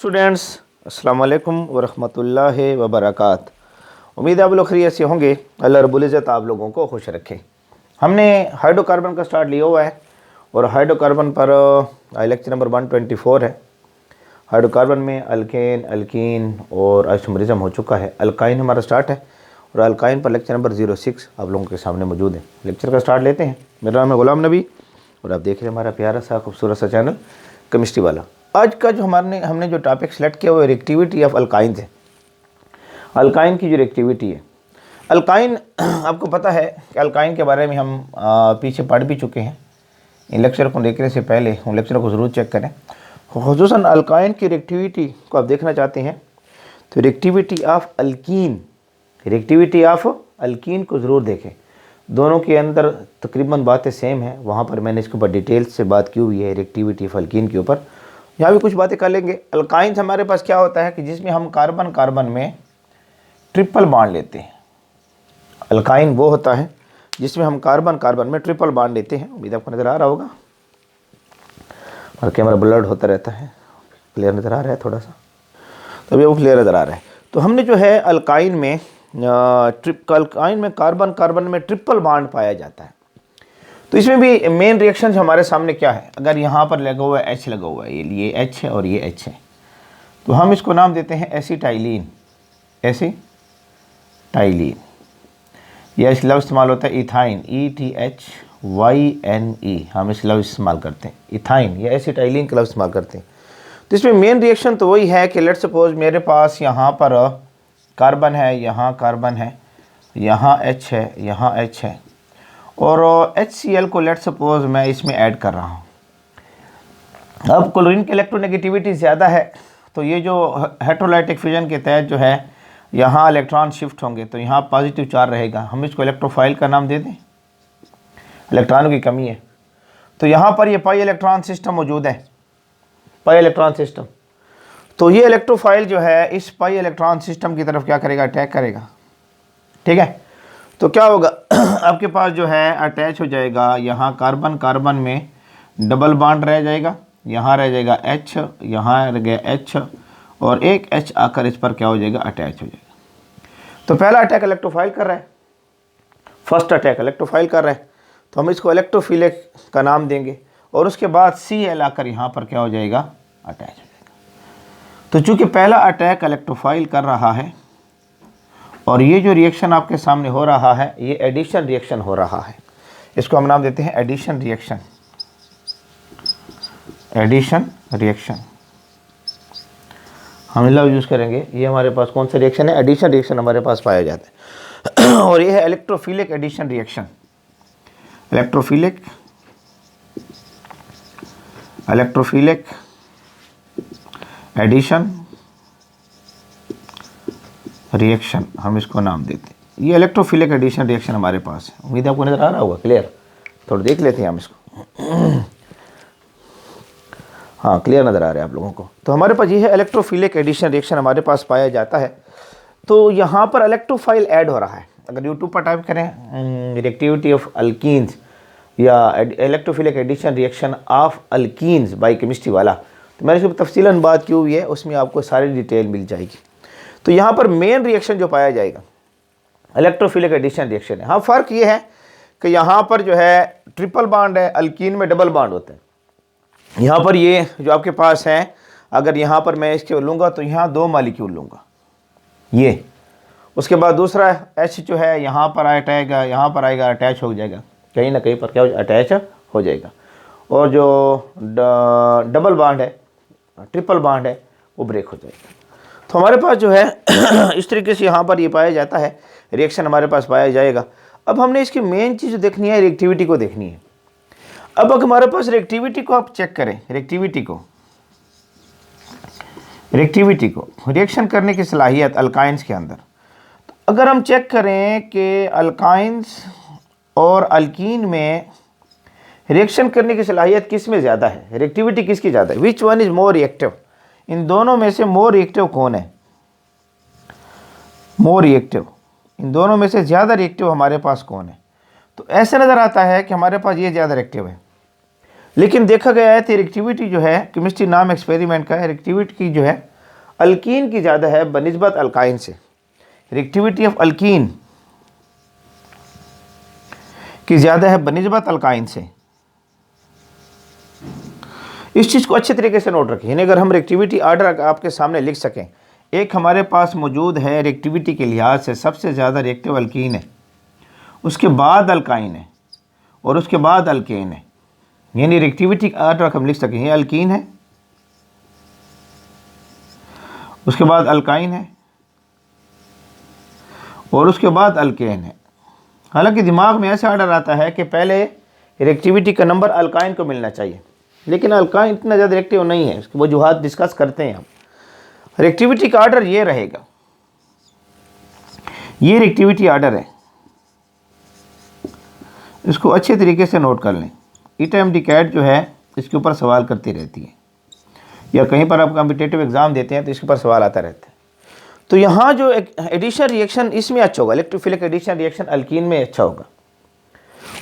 Students, अस्सलाम वालेकुम वरहमतुल्लाहि वबरकात। उम्मीद है आप लोग खैरियत से होंगे। अल्लाह रब्बुल इज़्ज़त आप लोगों को खुश रखे। हमने हाइड्रोकार्बन का स्टार्ट लिया हुआ है और हाइड्रोकार्बन पर लेक्चर नंबर 124 है। हाइड्रोकार्बन में अल्केन, अल्कीन और आइसोमरिज्म हो चुका है। अल्काइन हमारा स्टार्ट है और अल्काइन पर लेक्चर नंबर 06 आप लोगों के सामने मौजूद है। लेक्चर का स्टार्ट लेते हैं। मेरा नाम है गुलाम नबी और आप देख रहे हैं हमारा प्यारा सा खूबसूरत सा चैनल केमिस्ट्री वाला। आज का जो हमने जो टॉपिक सेलेक्ट किया वो रिएक्टिविटी ऑफ अल्काइंस है। अल्काइन की जो रिएक्टिविटी है, अल्काइन आपको पता है कि अल्काइन के बारे में हम पीछे पढ़ भी चुके हैं। इन लेक्चर को देखने से पहले उन लेक्चर को ज़रूर चेक करें। खुसूसन अल्काइन की रिएक्टिविटी को आप देखना चाहते हैं तो reactivity of alkyne, reactivity of alkyne को ज़रूर देखें। दोनों के अंदर तकरीबन बातें सेम हैं। वहाँ पर मैंने इसके ऊपर डिटेल्स से बात की हुई है रिएक्टिविटी ऑफ अल्कीन के ऊपर। यहाँ भी कुछ बातें कर लेंगे। अल्काइंस हमारे पास क्या होता है कि जिसमें हम कार्बन कार्बन में ट्रिपल बॉन्ड लेते हैं। अल्काइन वो होता है जिसमें हम कार्बन कार्बन में ट्रिपल बॉन्ड लेते हैं। उम्मीद आपको नज़र आ रहा होगा और कैमरा ब्लर्ड होता रहता है। क्लियर नज़र आ रहा है थोड़ा सा, तो अभी वो क्लियर नज़र आ रहा है। तो हमने जो है अल्काइन में कार्बन कार्बन में ट्रिपल बॉन्ड पाया जाता है। तो इसमें भी मेन रिएक्शन हमारे सामने क्या है, अगर यहाँ पर लगा हुआ है H लगा हुआ है, ये H है और ये H है, तो हम इसको नाम देते हैं एसिटाइलिन। एसिटाइलिन यह इस लफ्ज़ इस्तेमाल होता है इथाइन, ETHYNE, हम इस लफ्ज़ इस्तेमाल करते हैं इथाइन या एसिटाइलिन का लफ्ज़ इस्तेमाल करते हैं। तो इसमें मेन रिएक्शन तो वही है कि लेट्स सपोज मेरे पास यहाँ पर कार्बन है, यहाँ कार्बन है, यहाँ H है, यहाँ H है और HCl को लेट सपोज मैं इसमें ऐड कर रहा हूँ। अब क्लोरीन की इलेक्ट्रोनेगेटिविटी ज़्यादा है तो ये जो हेटेरोलाइटिक फ्यूजन के तहत जो है यहाँ इलेक्ट्रॉन शिफ्ट होंगे तो यहाँ पॉजिटिव चार्ज रहेगा। हम इसको इलेक्ट्रोफाइल का नाम दे दें। इलेक्ट्रॉनों की कमी है तो यहाँ पर ये पाई इलेक्ट्रॉन सिस्टम मौजूद है, पाई इलेक्ट्रॉन सिस्टम। तो ये इलेक्ट्रोफाइल जो है इस पाई इलेक्ट्रॉन सिस्टम की तरफ क्या करेगा, अटैक करेगा। ठीक है, तो क्या होगा आपके पास जो है अटैच हो जाएगा, यहाँ कार्बन कार्बन में डबल बॉन्ड रह जाएगा, यहाँ रह जाएगा H, यहाँ रह गया H और एक H आकर इस पर क्या हो जाएगा, अटैच हो जाएगा। तो पहला अटैक इलेक्ट्रोफाइल कर रहा है, फर्स्ट अटैक इलेक्ट्रोफाइल कर रहा है तो हम इसको इलेक्ट्रोफिलिक का नाम देंगे और उसके बाद Cl आकर यहाँ पर क्या हो जाएगा, अटैच हो जाएगा। तो चूँकि पहला अटैक इलेक्ट्रोफाइल कर रहा है और ये जो रिएक्शन आपके सामने हो रहा है ये एडिशन रिएक्शन हो रहा है, इसको हम नाम देते हैं एडिशन रिएक्शन। एडिशन रिएक्शन हम लफ्ज़ यूज़ करेंगे। ये हमारे पास कौन सा रिएक्शन है, एडिशन रिएक्शन हमारे पास पाया जाता है और ये है electrophilic addition reaction. Electrophilic addition reaction हम इसको नाम देते हैं। ये इलेक्ट्रोफिलिक एडिशन रिएक्शन हमारे पास है। उम्मीद आपको नज़र आ रहा होगा, क्लियर। थोड़ा देख लेते हैं हम इसको। हाँ, क्लियर नज़र आ रहा है आप लोगों को। तो हमारे पास ये है इलेक्ट्रोफिलिक एडिशन रिएक्शन हमारे पास पाया जाता है। तो यहाँ पर इलेक्ट्रोफाइल ऐड हो रहा है। अगर यूट्यूब पर टाइप करें रिएक्टिविटी ऑफ अल्कीन्स या electrophilic addition reaction of alkenes by chemistry वाला, तो मैंने इसमें तफसीलन बात की हुई है, उसमें आपको सारी डिटेल मिल जाएगी। तो यहाँ पर मेन रिएक्शन जो पाया जाएगा इलेक्ट्रोफिलिक एडिशन रिएक्शन है। हाँ, फ़र्क ये है कि यहाँ पर जो है ट्रिपल बॉन्ड है, अल्कीन में डबल बॉन्ड होते हैं। यहाँ पर ये जो आपके पास है, अगर यहाँ पर मैं इसके लूँगा तो यहाँ 2 मालिक्यूल लूँगा ये, उसके बाद दूसरा H जो है यहाँ पर आएगा, यहाँ पर आएगा, अटैच हो जाएगा, कहीं ना कहीं पर क्या हो जाएगा, अटैच हो जाएगा। और जो डबल बॉन्ड है, ट्रिपल बॉन्ड है, वो ब्रेक हो जाएगा। तो हमारे पास जो है इस तरीके से यहाँ पर ये पाया जाता है, रिएक्शन हमारे पास पाया जाएगा। अब हमने इसकी मेन चीज़ देखनी है, रिएक्टिविटी को देखनी है। अब अगर हमारे पास रिएक्टिविटी को आप चेक करें, रिएक्टिविटी को रिएक्शन करने की सलाहियत अल्काइंस के अंदर, तो अगर हम चेक करें कि अल्काइंस और अल्कीन में रिएक्शन करने की सलाहियत किस में ज़्यादा है, रिएक्टिविटी किसकी ज़्यादा है, which one is more reactive, इन दोनों में से मोर रिएक्टिव कौन है, मोर रिएक्टिव, इन दोनों में से ज़्यादा रिएक्टिव हमारे पास कौन है। तो ऐसा नज़र आता है कि हमारे पास ये ज़्यादा रिएक्टिव है। लेकिन देखा गया है कि रिएक्टिविटी जो है, केमिस्ट्री नाम एक्सपेरिमेंट का है, रिएक्टिविटी की जो है अल्कीन की ज़्यादा है बनिस्बत अल्काइन से। रिएक्टिविटी ऑफ अल्कीन की ज़्यादा है बनिस्बत अल्काइन से। इस चीज़ को अच्छे तरीके से नोट रखें। यानी अगर हम रिएक्टिविटी आर्डर आपके सामने लिख सकें, एक हमारे पास मौजूद है रिएक्टिविटी के लिहाज से सबसे ज़्यादा रिएक्टिव अल्कीन है, उसके बाद अल्काइन है और उसके बाद अल्केन है। यानी रिएक्टिविटी आर्डर हम लिख सकें, ये अल्कीन है, उसके बाद अल्काइन है और उसके बाद अल्केन है। हालांकि दिमाग में ऐसा आर्डर आता है कि पहले रिएक्टिविटी का नंबर अल्काइन को मिलना चाहिए, लेकिन अल्काइन इतना ज़्यादा रिएक्टिव नहीं है, उसकी वजूहात डिस्कस करते हैं हम। रिएक्टिविटी का आर्डर ये रहेगा, ये रिएक्टिविटी आर्डर है, इसको अच्छे तरीके से नोट कर लें। ETMD-CAT जो है इसके ऊपर सवाल करती रहती है, या कहीं पर आप कॉम्पिटिटिव एग्ज़ाम देते हैं तो इसके ऊपर सवाल आता रहता है। तो यहाँ जो एडिशन रिएक्शन इसमें अच्छा होगा, इलेक्ट्रोफिलिक एडिशन रिएक्शन अल्कीन में अच्छा होगा।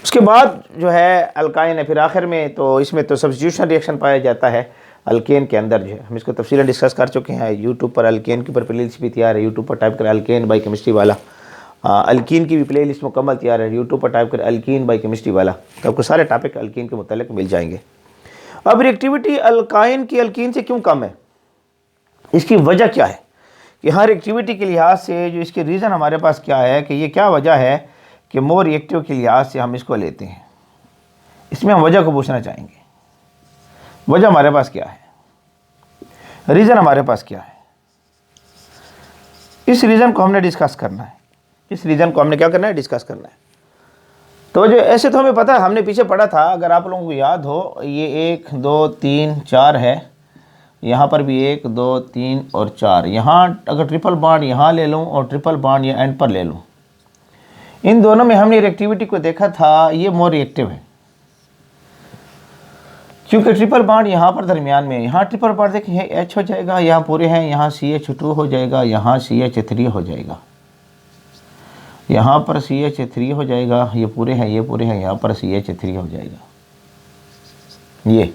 उसके बाद जो है अल्काइन है, फिर आखिर में तो इसमें तो सब्स्टिट्यूशन रिएक्शन पाया जाता है अल्केन के अंदर जो है। हम इसको तफसीलन डिस्कस कर चुके हैं, यूट्यूब पर अल्केन के ऊपर प्लेलिस्ट भी तैयार है, यूट्यूब पर टाइप करें अल्केन बाई केमिस्ट्री वाला। अल्कीन की भी प्लेलिस्ट मुकम्मल तैयार है, यूट्यूब पर टाइप करें अल्कीन बाई केमिस्ट्री वाला, तो आपको सारे टॉपिक अल्कीन के मुतालिक मिल जाएंगे। अब रिएक्टिविटी अल्काइन की अल्कीन से क्यों कम है, इसकी वजह क्या है कि हर एक्टिविटी के लिहाज से जो इसके रीज़न हमारे पास क्या है कि ये क्या वजह है कि मोर रिएक्टिव के लिहाज से हम इसको लेते हैं। इसमें हम वजह को पूछना चाहेंगे, वजह हमारे पास क्या है, रीज़न हमारे पास क्या है। इस रीज़न को हमने डिस्कस करना है, इस रीज़न को हमने क्या करना है, डिस्कस करना है। तो जो ऐसे तो हमें पता है, हमने पीछे पढ़ा था, अगर आप लोगों को याद हो, ये 1 2 3 4 है, यहाँ पर भी 1 2 3 और 4। यहाँ अगर ट्रिपल बॉन्ड यहाँ ले लूँ और ट्रिपल बॉन्ड या एंड पर ले लूँ, इन दोनों में हमने रिएक्टिविटी को देखा था, ये मोर रिएक्टिव है क्योंकि ट्रिपल बॉन्ड यहाँ पर दरमियान में, यहाँ ट्रिपल बॉन्ड देखिए H हो जाएगा, यहाँ पूरे हैं, यहाँ CH2 हो जाएगा, यहाँ CH3 हो जाएगा, यहाँ पर CH3 हो जाएगा, ये पूरे हैं, ये पूरे हैं, यहाँ पर CH3 हो जाएगा। ये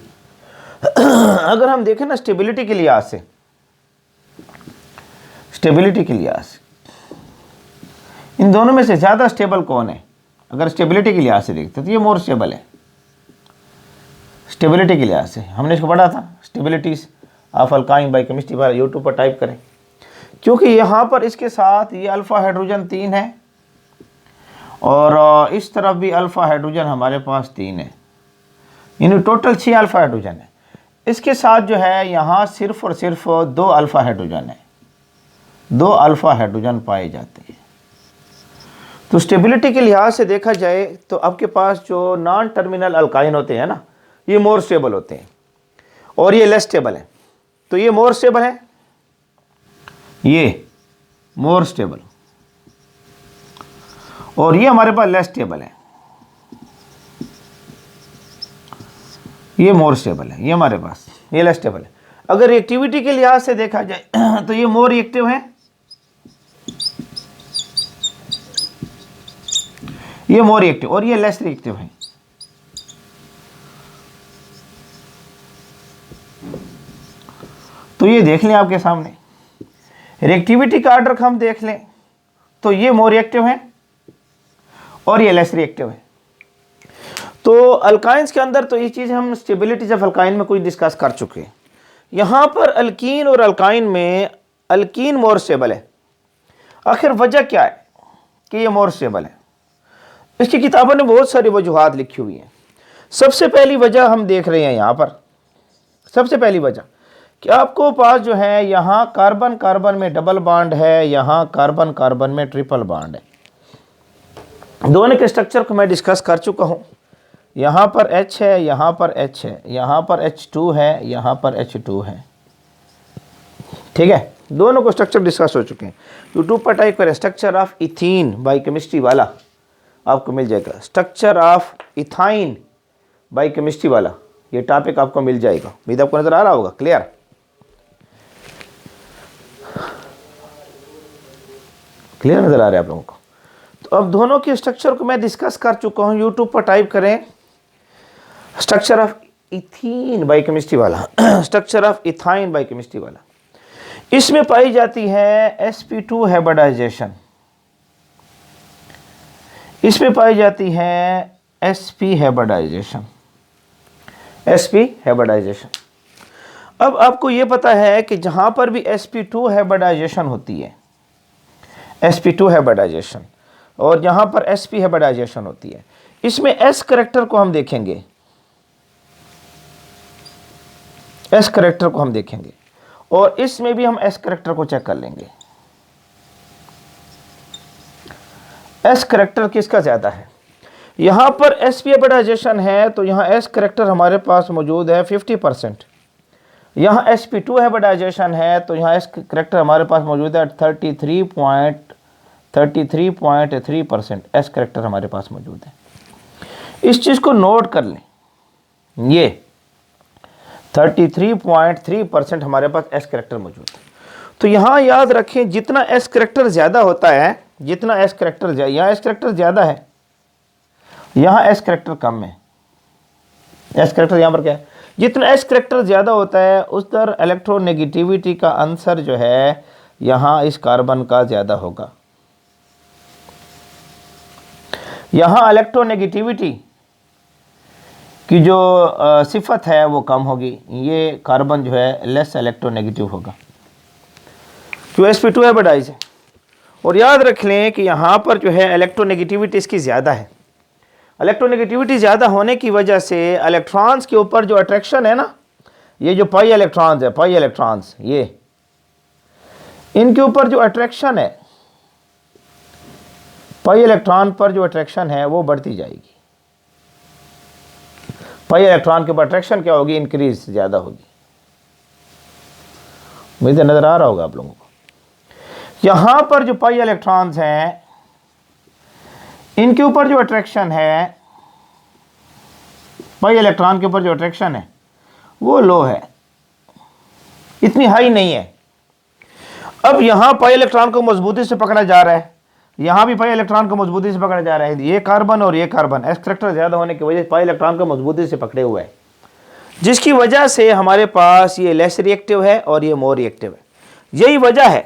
अगर हम देखें ना स्टेबिलिटी के लिहाज से, स्टेबिलिटी के लिहाज से इन दोनों में से ज़्यादा स्टेबल कौन है, अगर स्टेबिलिटी के लिहाज से देखते तो ये मोर स्टेबल है। स्टेबिलिटी के लिहाज से हमने इसको पढ़ा था, stabilities of alkyne by chemistry वाला, यूट्यूब पर टाइप करें। क्योंकि यहाँ पर इसके साथ ये अल्फ़ा हाइड्रोजन 3 है और इस तरफ भी अल्फ़ा हाइड्रोजन हमारे पास 3 है, यानी टोटल 6 अल्फ़ा हाइड्रोजन है। इसके साथ जो है यहाँ सिर्फ और सिर्फ 2 अल्फ़ा हाइड्रोजन है, 2 अल्फ़ा हाइड्रोजन पाए जाते हैं। तो स्टेबिलिटी के लिहाज से देखा जाए तो आपके पास जो नॉन टर्मिनल अल्काइन होते हैं ना, ये मोर स्टेबल होते हैं और ये लेस स्टेबल है। तो ये मोर स्टेबल है, ये मोर स्टेबल, और ये हमारे पास लेस स्टेबल है, ये मोर स्टेबल है, ये हमारे पास ये लेस स्टेबल है। अगर रिएक्टिविटी के लिहाज से देखा जाए तो ये मोर रिएक्टिव है, ये मोर रिएक्टिव और ये लेस रिएक्टिव है। तो ये देख लें आपके सामने, रिएक्टिविटी का आर्डर हम देख लें तो ये मोर रिएक्टिव है और ये लेस रिएक्टिव है। तो अल्काइंस के अंदर तो ये चीज़ हम स्टेबिलिटी ऑफ अल्काइन में कुछ डिस्कस कर चुके हैं। यहाँ पर अल्कीन और अल्काइन में अल्कीन मोर स्टेबल है। आखिर वजह क्या है कि ये मोर स्टेबल है? इसकी किताबों ने बहुत सारी वजूहात लिखी हुई हैं। सबसे पहली वजह हम देख रहे हैं यहाँ पर, सबसे पहली वजह कि आपको पास जो है यहाँ कार्बन कार्बन में डबल बॉन्ड है, यहाँ कार्बन कार्बन में ट्रिपल बॉन्ड है। दोनों के स्ट्रक्चर को मैं डिस्कस कर चुका हूँ। यहाँ पर H है, यहाँ पर H है, यहाँ पर H2 है, यहाँ पर H2 है। ठीक है, दोनों को स्ट्रक्चर डिस्कस हो चुके हैं। यूट्यूब पर टाइप करें structure of ethene by chemistry वाला, आपको मिल जाएगा। Structure of ethyne by chemistry वाला, ये टॉपिक आपको मिल जाएगा। उम्मीद आपको नजर आ रहा होगा, क्लियर? क्लियर नजर आ रहा है आप लोगों को? तो अब दोनों के स्ट्रक्चर को मैं डिस्कस कर चुका हूँ। यूट्यूब पर टाइप करें structure of ethene by chemistry वाला, structure of ethyne by chemistry वाला। इसमें पाई जाती है sp2 हाइब्रिडाइजेशन, इसमें पाई जाती है sp हाइब्रिडाइजेशन, sp हाइब्रिडाइजेशन। अब आपको ये पता है कि जहां पर भी sp2 हाइब्रिडाइजेशन होती है, sp2 हाइब्रिडाइजेशन, और जहां पर sp हाइब्रिडाइजेशन होती है, इसमें s करेक्टर को हम देखेंगे, s करेक्टर को हम देखेंगे, और इसमें भी हम s करेक्टर को चेक कर लेंगे। s करेक्टर किसका ज्यादा है? यहां पर sp हाइब्रिडाइजेशन है तो यहां s करेक्टर हमारे पास मौजूद है 50%। यहां sp2 हाइब्रिडाइजेशन है तो यहां s करेक्टर हमारे पास मौजूद है 33.3% s करेक्टर हमारे पास मौजूद है। इस चीज को नोट कर लें, ये 33.3% हमारे पास s करेक्टर मौजूद है। तो यहां याद रखें जितना s करेक्टर ज्यादा होता है, जितना s करेक्टर यहां s करेक्टर ज्यादा है, यहां s करेक्टर कम है। s करेक्टर यहां पर क्या है? जितना s करेक्टर ज्यादा होता है उस तरह इलेक्ट्रोनेगेटिविटी का आंसर जो है यहां इस कार्बन का ज्यादा होगा। यहां इलेक्ट्रोनेगेटिविटी की जो सिफत है वो कम होगी, ये कार्बन जो है लेस इलेक्ट्रोनेगेटिव होगा, जो sp2 हाइब्रिडाइज है। और याद रख लें कि यहाँ पर जो है इलेक्ट्रोनेगेटिविटी इसकी ज़्यादा है। इलेक्ट्रोनेगेटिविटी ज़्यादा होने की वजह से इलेक्ट्रॉन्स के ऊपर जो अट्रैक्शन है ना, ये जो पाई इलेक्ट्रॉन्स है, पाई इलेक्ट्रॉन्स, ये इनके ऊपर जो अट्रैक्शन है, पाई इलेक्ट्रॉन पर जो अट्रैक्शन है वो बढ़ती जाएगी। पाई इलेक्ट्रॉन के ऊपर अट्रैक्शन क्या होगी? इंक्रीज, ज़्यादा होगी। मुझे नज़र आ रहा होगा आप लोगों को। यहां पर जो पाई इलेक्ट्रॉन्स हैं इनके ऊपर जो अट्रैक्शन है, पाई इलेक्ट्रॉन के ऊपर जो अट्रैक्शन है वो लो है, इतनी हाई नहीं है। अब यहां पाई इलेक्ट्रॉन को मजबूती से पकड़ा जा रहा है, यहां भी पाई इलेक्ट्रॉन को मजबूती से पकड़ा जा रहा है। ये कार्बन और ये कार्बन s करेक्टर ज्यादा होने की वजह से पाई इलेक्ट्रॉन को मजबूती से पकड़े हुए है, जिसकी वजह से हमारे पास ये लेस रिएक्टिव है और ये मोर रिएक्टिव है। यही वजह है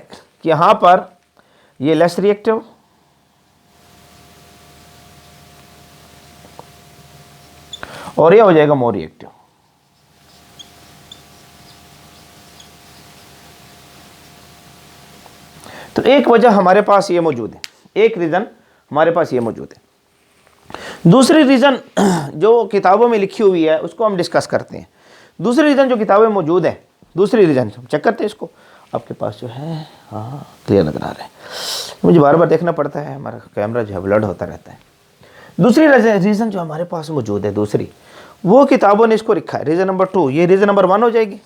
कि यहां पर ये लेस रिएक्टिव और ये हो जाएगा मोर रिएक्टिव। तो एक वजह हमारे पास ये मौजूद है, एक रीज़न हमारे पास ये मौजूद है। दूसरी रीज़न जो किताबों में लिखी हुई है उसको हम डिस्कस करते हैं। दूसरी रीज़न जो किताबों में मौजूद है, दूसरी रीज़न चेक करते हैं इसको। आपके पास जो है, हाँ क्लियर नजर आ रहा है, मुझे बार बार देखना पड़ता है, हमारा कैमरा जो है ब्लड होता रहता है। दूसरी रीज़न जो हमारे पास मौजूद है, दूसरी, वो किताबों ने इसको लिखा है रीज़न नंबर 2। ये रीज़न नंबर 1 हो जाएगी,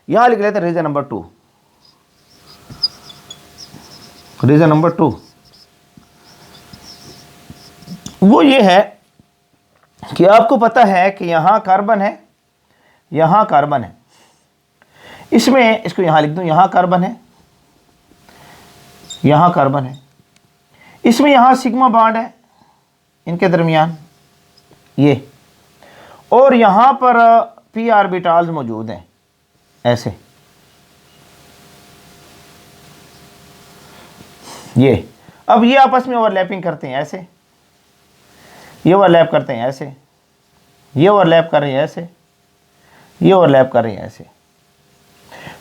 यहाँ लिख लेते हैं रीज़न नंबर 2। रीज़न नंबर 2 वो ये है कि आपको पता है कि यहाँ कार्बन है, यहाँ कार्बन है, इसमें इसको यहाँ लिख दूँ, यहाँ कार्बन है, यहाँ कार्बन है, इसमें यहाँ सिग्मा बॉन्ड है इनके दरमियान ये, और यहाँ पर p ऑर्बिटल्स मौजूद हैं ऐसे, ये। अब ये आपस में ओवरलैपिंग करते हैं ऐसे, ये ओवरलैप करते हैं ऐसे, ये ओवरलैप कर रहे हैं ऐसे, ये ओवरलैप कर रहे हैं ऐसे।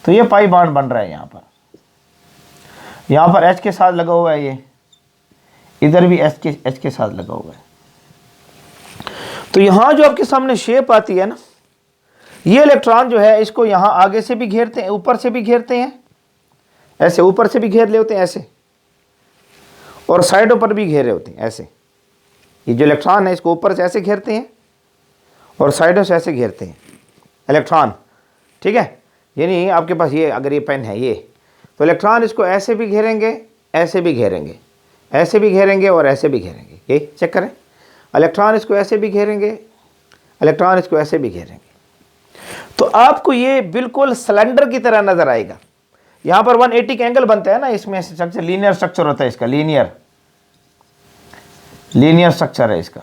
तो ये पाई बॉन्ड बन रहा है यहाँ पर H के साथ लगा हुआ है, ये इधर भी H के साथ लगा हुआ है। तो यहाँ जो आपके सामने शेप आती है ना, ये इलेक्ट्रॉन जो है इसको यहाँ आगे से भी घेरते हैं, ऊपर से भी घेरते हैं ऐसे, ऊपर से भी घेर ले होते हैं ऐसे, और साइडों पर भी घेरे होते हैं ऐसे। ये जो इलेक्ट्रॉन है इसको ऊपर से ऐसे घेरते हैं और साइडों से ऐसे घेरते हैं इलेक्ट्रॉन, ठीक है। यानी आपके पास ये अगर ये पेन है ये, तो इलेक्ट्रॉन इसको ऐसे भी घेरेंगे, ऐसे भी घेरेंगे, ऐसे भी घेरेंगे और ऐसे भी घेरेंगे। ये चेक करें, इलेक्ट्रॉन इसको ऐसे भी घेरेंगे, इलेक्ट्रॉन इसको ऐसे भी घेरेंगे। तो आपको ये बिल्कुल सिलेंडर की तरह नजर आएगा। यहाँ पर 180 का एंगल बनता है ना, इसमें स्ट्रक्चर लीनियर स्ट्रक्चर होता है इसका, लीनियर स्ट्रक्चर है इसका।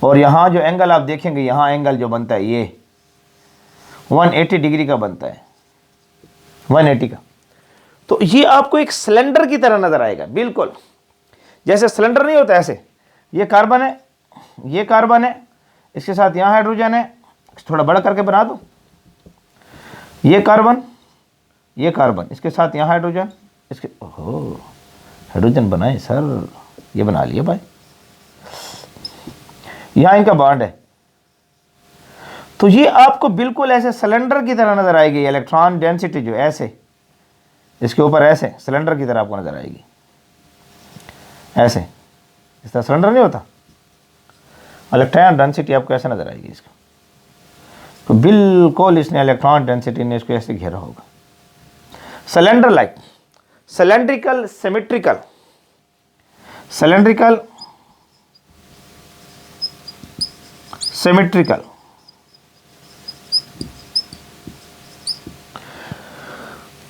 और यहाँ जो एंगल आप देखेंगे, यहाँ एंगल जो बनता है ये 180 डिग्री का बनता है, 180 का। तो ये आपको एक सिलेंडर की तरह नजर आएगा, बिल्कुल जैसे सिलेंडर नहीं होता ऐसे। ये कार्बन है, ये कार्बन है, इसके साथ यहाँ हाइड्रोजन है, थोड़ा बड़ा करके बना दो। ये कार्बन, ये कार्बन, इसके साथ यहाँ हाइड्रोजन, इसके ओहो हाइड्रोजन बनाए सर, ये बना लिया भाई। यहाँ इनका बॉन्ड है। तो ये आपको बिल्कुल ऐसे सिलेंडर की तरह नजर आएगी। इलेक्ट्रॉन डेंसिटी जो ऐसे इसके ऊपर ऐसे सिलेंडर की तरह आपको नजर आएगी, ऐसे इस तरह सिलेंडर नहीं होता। इलेक्ट्रॉन डेंसिटी आपको ऐसे नजर आएगी इसको। तो बिल्कुल इसने इलेक्ट्रॉन डेंसिटी ने इसको ऐसे घेरा होगा। Cylinder like, cylindrical, symmetrical, cylindrical, symmetrical.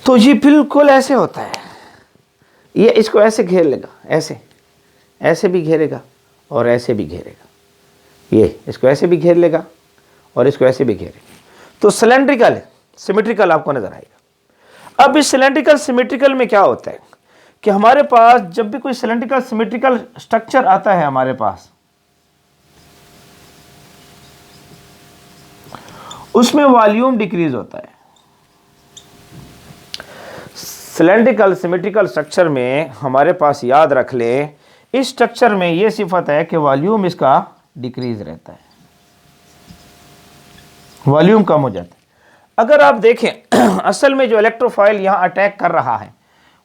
तो ये बिल्कुल ऐसे होता है। ये इसको ऐसे घेर लेगा, ऐसे ऐसे भी घेरेगा और ऐसे भी घेरेगा। ये इसको ऐसे भी घेर लेगा और इसको ऐसे भी घेरेगा। तो सिलेंड्रिकल, सिमेट्रिकल आपको नजर आएगा। अब इस सिलेंड्रिकल सिमेट्रिकल में क्या होता है कि हमारे पास जब भी कोई सिलेंड्रिकल सिमेट्रिकल स्ट्रक्चर आता है हमारे पास, उसमें वॉल्यूम डिक्रीज होता है। सिलेंड्रिकल सिमेट्रिकल स्ट्रक्चर में हमारे पास, याद रख ले, इस स्ट्रक्चर में यह सिफत है कि वॉल्यूम इसका डिक्रीज रहता है, वॉल्यूम कम हो जाता है। अगर आप देखें असल में जो इलेक्ट्रोफाइल यहां अटैक कर रहा है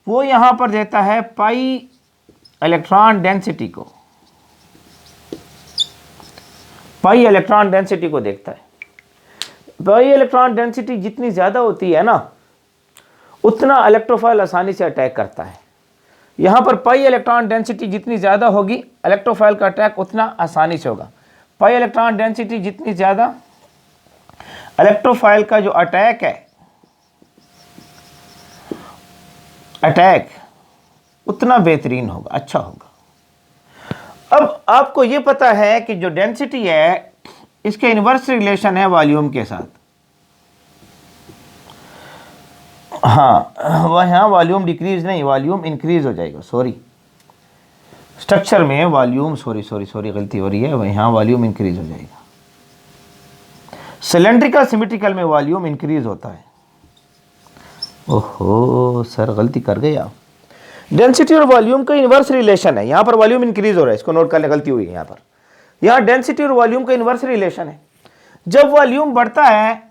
वो यहां पर देता है पाई इलेक्ट्रॉन डेंसिटी को, पाई इलेक्ट्रॉन डेंसिटी को देखता है। पाई इलेक्ट्रॉन डेंसिटी जितनी ज्यादा होती है ना, उतना इलेक्ट्रोफाइल आसानी से अटैक करता है। यहां पर पाई इलेक्ट्रॉन डेंसिटी जितनी ज़्यादा होगी, इलेक्ट्रोफाइल का अटैक उतना आसानी से होगा। पाई इलेक्ट्रॉन डेंसिटी जितनी ज़्यादा, इलेक्ट्रोफाइल का जो अटैक है, अटैक उतना बेहतरीन होगा, अच्छा होगा। अब आपको यह पता है कि जो डेंसिटी है इसके इन्वर्स रिलेशन है वॉल्यूम के साथ। हाँ, वह यहाँ वॉल्यूम डिक्रीज नहीं, वॉल्यूम इंक्रीज हो जाएगा। सॉरी, स्ट्रक्चर में वॉल्यूम, सॉरी गलती हो रही है, वह यहाँ वॉल्यूम इंक्रीज हो जाएगा। सिलेंड्रिकल सिमेट्रिकल में वॉल्यूम इंक्रीज होता है। ओहो सर गलती कर गए आप। डेंसिटी और वॉल्यूम का इन्वर्स रिलेशन है। यहाँ पर वॉल्यूम इंक्रीज हो रहा है, इसको नोट कर ले, गलती हुई है यहाँ पर। यहाँ डेंसिटी और वॉल्यूम का इन्वर्स रिलेशन है। जब वॉल्यूम बढ़ता है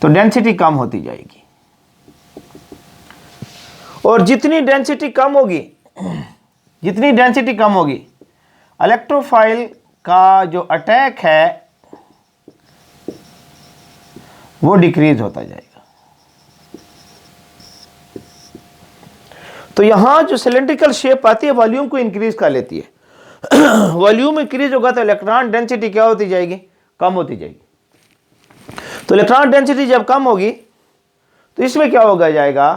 तो डेंसिटी कम होती जाएगी, और जितनी डेंसिटी कम होगी, जितनी डेंसिटी कम होगी, इलेक्ट्रोफाइल का जो अटैक है वो डिक्रीज होता जाएगा। तो यहां जो सिलेंड्रिकल शेप आती है वॉल्यूम को इंक्रीज कर लेती है। वॉल्यूम इंक्रीज होगा तो इलेक्ट्रॉन डेंसिटी क्या होती जाएगी, कम होती जाएगी। तो इलेक्ट्रॉन डेंसिटी जब कम होगी तो इसमें क्या होगा जाएगा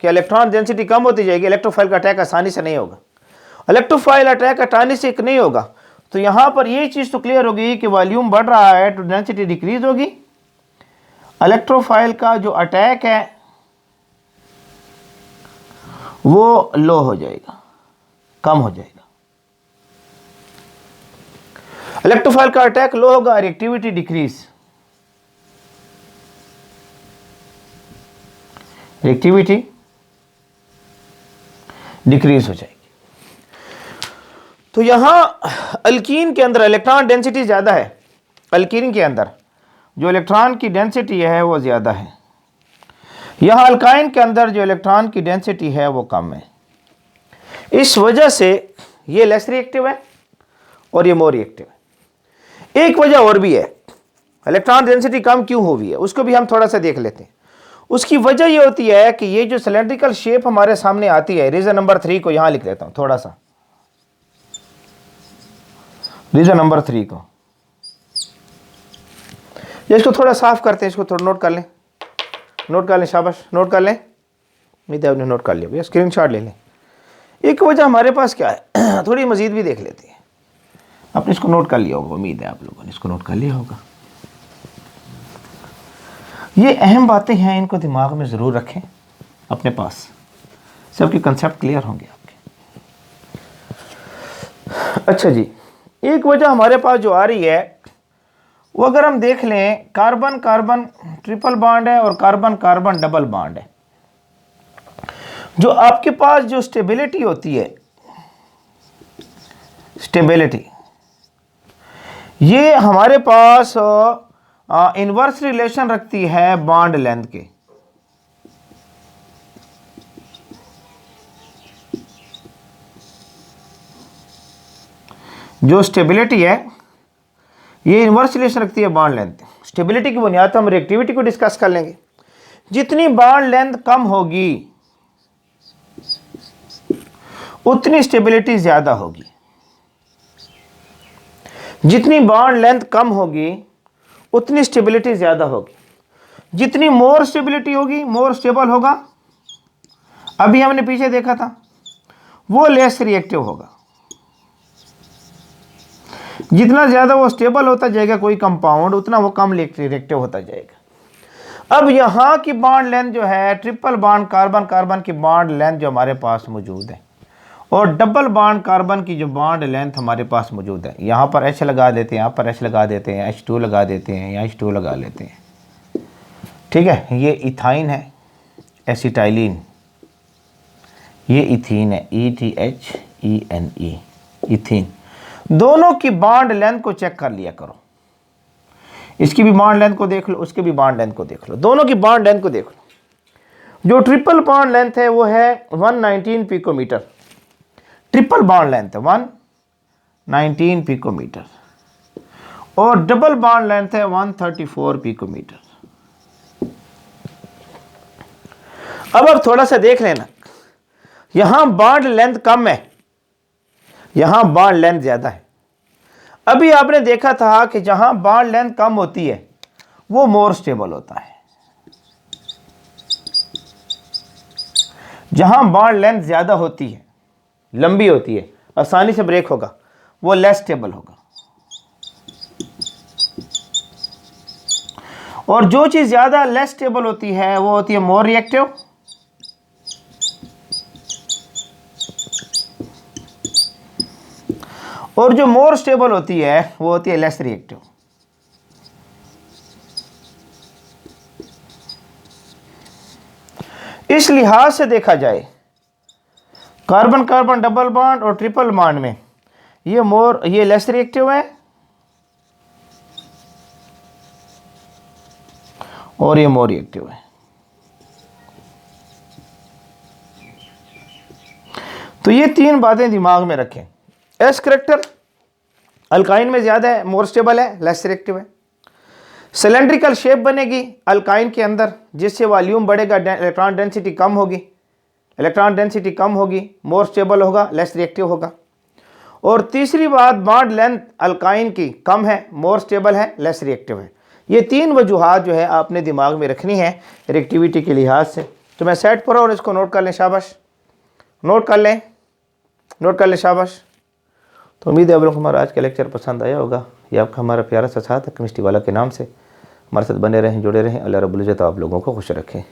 कि इलेक्ट्रॉन डेंसिटी कम होती जाएगी, इलेक्ट्रोफाइल का अटैक आसानी से नहीं होगा। इलेक्ट्रोफाइल अटैक आसानी से नहीं होगा तो यहां पर ये चीज तो क्लियर होगी कि वॉल्यूम बढ़ रहा है तो डेंसिटी डिक्रीज होगी। इलेक्ट्रोफाइल का जो अटैक है वो लो हो जाएगा, कम हो जाएगा। इलेक्ट्रोफाइल का अटैक लो होगा, रिएक्टिविटी डिक्रीज, रिएक्टिविटी डिक्रीज हो जाएगी। तो यहां अल्कीन के अंदर इलेक्ट्रॉन डेंसिटी ज्यादा है। अल्कीन के अंदर जो इलेक्ट्रॉन की डेंसिटी है वो ज्यादा है। यहां अल्काइन के अंदर जो इलेक्ट्रॉन की डेंसिटी है वो कम है। इस वजह से ये लेस रिएक्टिव है और ये मोर रिएक्टिव है। एक वजह और भी है इलेक्ट्रॉन डेंसिटी कम क्यों हुई है, उसको भी हम थोड़ा सा देख लेते हैं। उसकी वजह ये होती है कि ये जो सिलेंड्रिकल शेप हमारे सामने आती है, रीजन नंबर 3 को यहां लिख देता हूं, थोड़ा सा रीजन नंबर 3 को, इसको थोड़ा साफ करते हैं, इसको थोड़ा नोट कर लें, नोट कर लें, शाबाश नोट कर लें। उम्मीद है आपने नोट कर लिया भैया, स्क्रीनशॉट ले लें। एक वजह हमारे पास क्या है, थोड़ी मजीद भी देख लेते हैं। आपने इसको नोट कर लिया होगा, उम्मीद है आप लोगों ने इसको नोट कर लिया होगा। ये अहम बातें हैं, इनको दिमाग में ज़रूर रखें अपने पास, सबके कंसेप्ट क्लियर होंगे आपके। अच्छा जी, एक वजह हमारे पास जो आ रही है वो अगर हम देख लें, कार्बन कार्बन ट्रिपल बॉन्ड है और कार्बन कार्बन डबल बॉन्ड है। जो आपके पास जो स्टेबिलिटी होती है, स्टेबिलिटी, ये हमारे पास इनवर्स रिलेशन रखती है बॉन्ड लेंथ के। जो स्टेबिलिटी है ये इनवर्स रिलेशन रखती है बॉन्ड लेंथ। स्टेबिलिटी की बुनियाद पर हम रिएक्टिविटी को डिस्कस कर लेंगे। जितनी बॉन्ड लेंथ कम होगी उतनी स्टेबिलिटी ज्यादा होगी। जितनी बॉन्ड लेंथ कम होगी उतनी स्टेबिलिटी ज्यादा होगी। जितनी मोर स्टेबिलिटी होगी, मोर स्टेबल होगा, अभी हमने पीछे देखा था, वो लेस रिएक्टिव होगा। जितना ज्यादा वो स्टेबल होता जाएगा कोई कंपाउंड, उतना वो कम रिएक्टिव होता जाएगा। अब यहां की बॉन्ड लेंथ जो है, ट्रिपल बॉन्ड कार्बन कार्बन की बॉन्ड लेंथ जो हमारे पास मौजूद है, और डबल बॉन्ड कार्बन की जो बॉन्ड लेंथ हमारे पास मौजूद है, यहाँ पर H लगा देते हैं, यहाँ पर H लगा देते हैं, H2 लगा देते हैं, यहाँ H2 लगा लेते हैं, ठीक है। ये इथाइन है, एसिटाइलिन, ये इथीन है, ETHENE, इथीन। दोनों की बॉन्ड लेंथ को चेक कर लिया करो। इसकी भी बॉन्ड लेंथ को देख लो, उसकी भी बॉन्ड लेंथ को देख लो, दोनों की बॉन्ड लेंथ को देख लो। जो ट्रिपल बॉन्ड लेंथ है वो है 119 पिकोमीटर। ट्रिपल बॉन्ड लेंथ है 119 पिकोमीटर और डबल बॉन्ड लेंथ है 134 पिकोमीटर। अब थोड़ा सा देख लेना, यहां बॉन्ड लेंथ कम है, यहां बॉन्ड लेंथ ज्यादा है। अभी आपने देखा था कि जहां बॉन्ड लेंथ कम होती है वो मोर स्टेबल होता है, जहां बॉन्ड लेंथ ज्यादा होती है, लंबी होती है, आसानी से ब्रेक होगा, वो लेस स्टेबल होगा। और जो चीज ज्यादा लेस स्टेबल होती है वो होती है मोर रिएक्टिव, और जो मोर स्टेबल होती है वो होती है लेस रिएक्टिव। इस लिहाज से देखा जाए, कार्बन कार्बन डबल बॉन्ड और ट्रिपल बॉन्ड में ये लेस रिएक्टिव है और ये मोर रिएक्टिव है। तो ये तीन बातें दिमाग में रखें। एस करेक्टर अल्काइन में ज्यादा है, मोर स्टेबल है, लेस रिएक्टिव है। सिलेंड्रिकल शेप बनेगी अल्काइन के अंदर, जिससे वॉल्यूम बढ़ेगा, इलेक्ट्रॉन डेंसिटी कम होगी, इलेक्ट्रॉन डेंसिटी कम होगी, मोर स्टेबल होगा, लेस रिएक्टिव होगा। और तीसरी बात, बॉन्ड लेंथ अल्काइन की कम है, मोर स्टेबल है, लेस रिएक्टिव है। ये तीन वजूहात जो है आपने दिमाग में रखनी है रिएक्टिविटी के लिहाज से। तो मैं सेट पर और इसको नोट कर लें, शाबाश, नोट कर लें, नोट कर लें, शाबाश। तो उम्मीद है आप लोगों को हमारा आज का लेक्चर पसंद आया होगा। ये आपका हमारा प्यारा सा साथ है केमिस्ट्री वाला के नाम से। हमारे साथ बने रहें, जुड़े रहें। अल्लाह रब्बुल इज़्ज़त आप लोगों को खुश रखें।